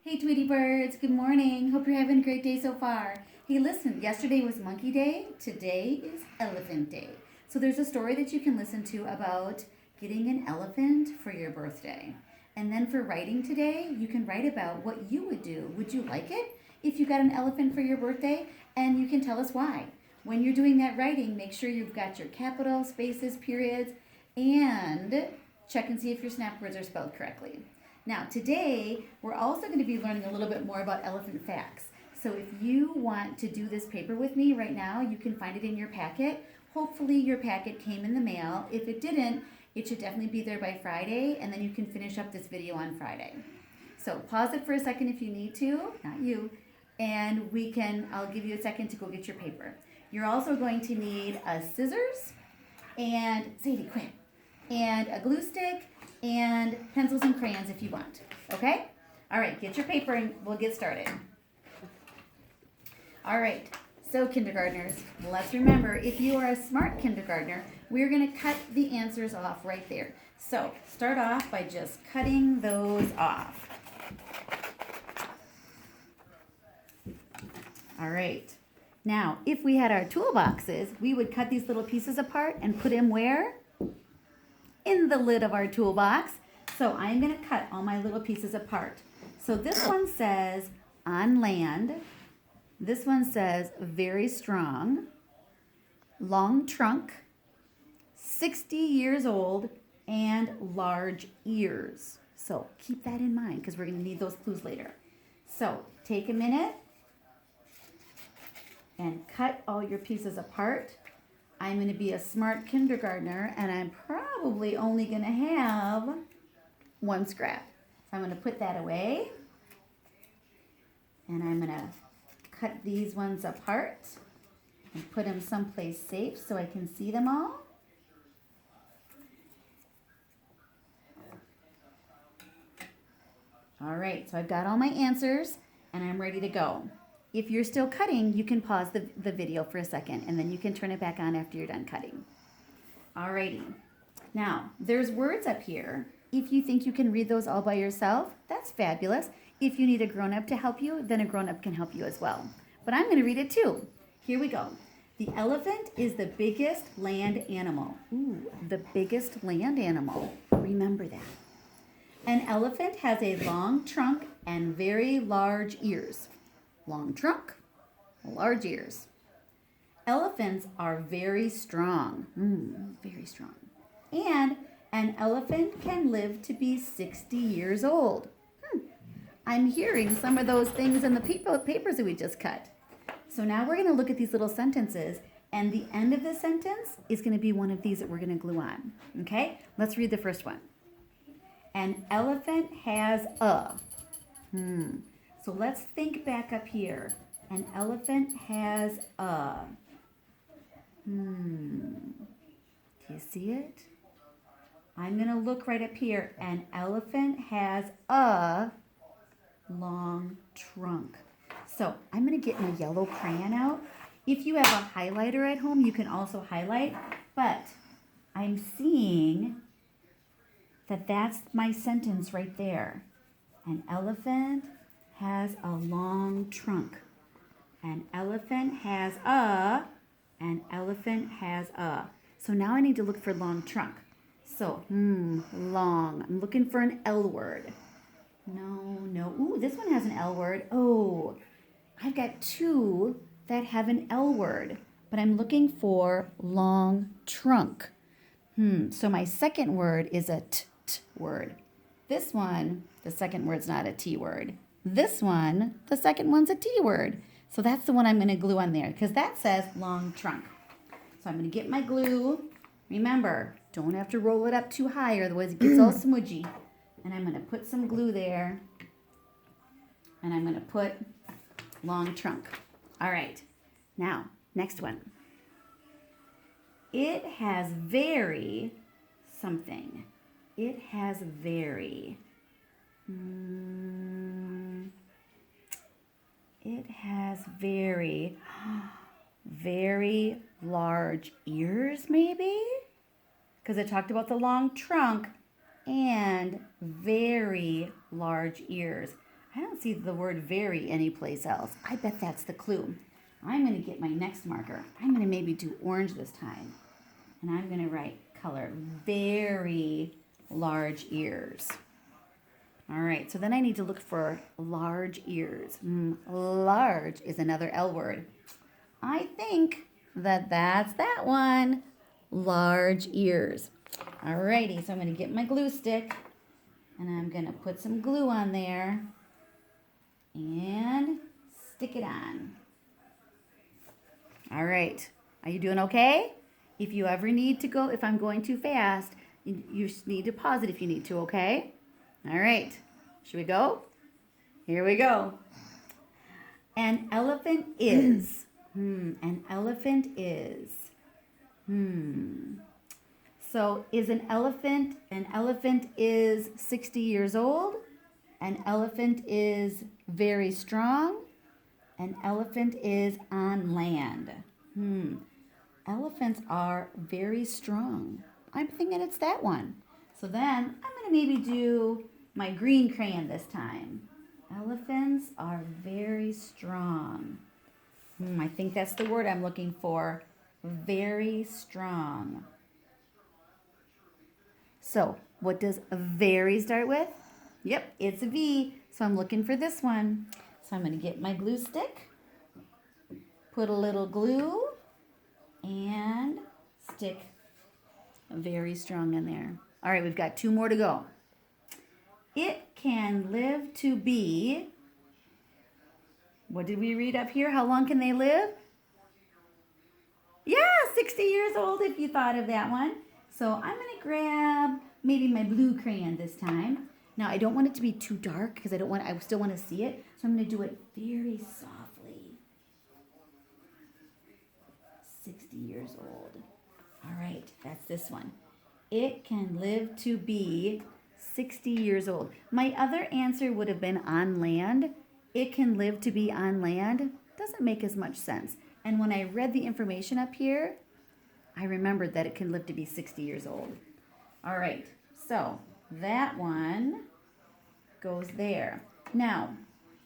Hey, Tweety Birds, good morning. Hope you're having a great day so far. Hey, listen, yesterday was Monkey Day, today is Elephant Day. So there's a story that you can listen to about getting an elephant for your birthday. And then for writing today, you can write about what you would do. Would you like it if you got an elephant for your birthday? And you can tell us why. When you're doing that writing, make sure you've got your capital, spaces, periods, and check and see if your snap words are spelled correctly. Now, today, we're also going to be learning a little bit more about elephant facts. So if you want to do this paper with me right now, you can find it in your packet. Hopefully your packet came in the mail. If it didn't, it should definitely be there by Friday, and then you can finish up this video on Friday. So pause it for a second if you need to, not you, and I'll give you a second to go get your paper. You're also going to need a scissors, and Sadie, quit, and a glue stick, and pencils and crayons if you want. Okay? All right, get your paper and we'll get started. All right, so kindergartners, let's remember, if you are a smart kindergartner, we're going to cut the answers off right there. So start off by just cutting those off. All right. Now, if we had our toolboxes, we would cut these little pieces apart and put them where? In the lid of our toolbox. So I'm going to cut all my little pieces apart. So this one says on land. This one says very strong, long trunk, 60 years old, and large ears. So keep that in mind because we're going to need those clues later. So take a minute and cut all your pieces apart. I'm going to be a smart kindergartner, and I'm probably only going to have one scrap. So I'm going to put that away, and I'm going to cut these ones apart and put them someplace safe so I can see them all. All right, so I've got all my answers, and I'm ready to go. If you're still cutting, you can pause the video for a second, and then you can turn it back on after you're done cutting. Alrighty. Now, there's words up here. If you think you can read those all by yourself, that's fabulous. If you need a grown-up to help you, then a grown-up can help you as well. But I'm going to read it too. Here we go. The elephant is the biggest land animal. Ooh, the biggest land animal. Remember that. An elephant has a long trunk and very large ears. Long trunk, large ears. Elephants are very strong. Very strong. And an elephant can live to be 60 years old. I'm hearing some of those things in the papers that we just cut. So now we're going to look at these little sentences, and the end of the sentence is going to be one of these that we're going to glue on. Okay? Let's read the first one. An elephant has a. So let's think back up here. An elephant has a. Do you see it? I'm going to look right up here. An elephant has a long trunk. So I'm going to get my yellow crayon out. If you have a highlighter at home, you can also highlight. But I'm seeing that that's my sentence right there. An elephant has a long trunk. An elephant has a. An elephant has a. So now I need to look for long trunk. So, long. I'm looking for an L word. No. Ooh, this one has an L word. Oh, I've got two that have an L word, but I'm looking for long trunk. So my second word is a t word. This one, the second word's not a T word. This one, the second one's a T word. So that's the one I'm going to glue on there because that says long trunk. So I'm going to get my glue. Remember, don't have to roll it up too high or otherwise it gets all smudgy. And I'm going to put some glue there. And I'm going to put long trunk. All right. Now, next one. It has very something. It has very. It has very large ears, maybe? Because it talked about the long trunk and very large ears. I don't see the word very anyplace else. I bet that's the clue. I'm going to get my next marker. I'm going to maybe do orange this time. And I'm going to write color very large ears. All right, so then I need to look for large ears. Large is another L word. I think that that's that one. Large ears. All righty, so I'm going to get my glue stick and I'm going to put some glue on there and stick it on. All right, are you doing okay? If you ever need to go, if I'm going too fast, you need to pause it if you need to, okay? All right, should we go? Here we go. An elephant is. An elephant is. So is an elephant is 60 years old. An elephant is very strong. An elephant is on land. Elephants are very strong. I'm thinking it's that one. So then I'm going to maybe do my green crayon this time. Elephants are very strong. I think that's the word I'm looking for. Very strong. So what does very start with? Yep, it's a V. So I'm looking for this one. So I'm going to get my glue stick, put a little glue, and stick very strong in there. All right, we've got 2 more to go. It can live to be, what did we read up here? How long can they live? Yeah, 60 years old if you thought of that one. So I'm going to grab maybe my blue crayon this time. Now I don't want it to be too dark because I still want to see it. So I'm going to do it very softly. 60 years old. All right, that's this one. It can live to be 60 years old. My other answer would have been on land. It can live to be on land. Doesn't make as much sense. And when I read the information up here, I remembered that it can live to be 60 years old. All right, so that one goes there. Now,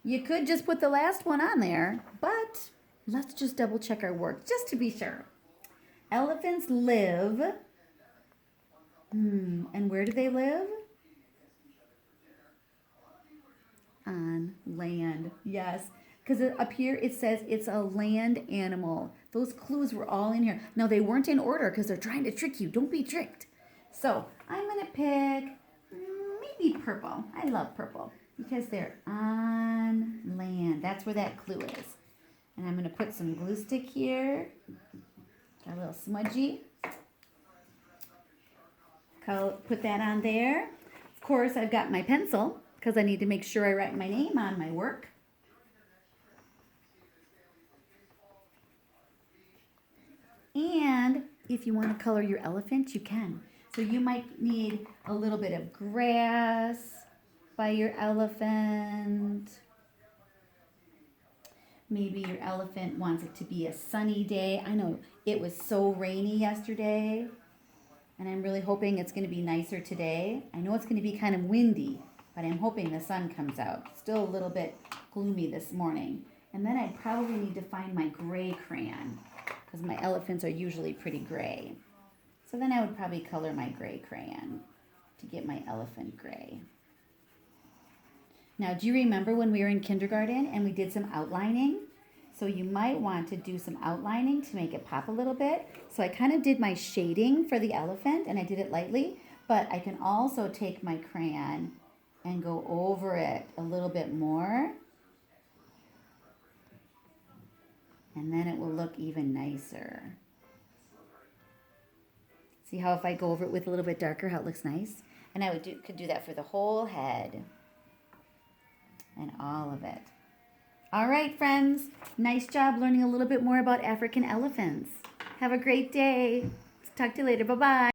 you could just put the last one on there, but let's just double check our work just to be sure. Elephants live, and where do they live? On land, yes. Because up here it says it's a land animal. Those clues were all in here. Now, they weren't in order because they're trying to trick you. Don't be tricked. So I'm going to pick maybe purple. I love purple because they're on land. That's where that clue is. And I'm going to put some glue stick here. Got a little smudgy. Put that on there. Of course, I've got my pencil because I need to make sure I write my name on my work. And if you want to color your elephant, you can. So you might need a little bit of grass by your elephant. Maybe your elephant wants it to be a sunny day. I know it was so rainy yesterday, and I'm really hoping it's going to be nicer today. I know it's going to be kind of windy, but I'm hoping the sun comes out. Still a little bit gloomy this morning. And then I'd probably need to find my gray crayon because my elephants are usually pretty gray. So then I would probably color my gray crayon to get my elephant gray. Now, do you remember when we were in kindergarten and we did some outlining? So you might want to do some outlining to make it pop a little bit. So I kind of did my shading for the elephant and I did it lightly, but I can also take my crayon and go over it a little bit more. And then it will look even nicer. See how if I go over it with a little bit darker, how it looks nice? And I could do that for the whole head and all of it. All right, friends. Nice job learning a little bit more about African elephants. Have a great day. Talk to you later. Bye-bye.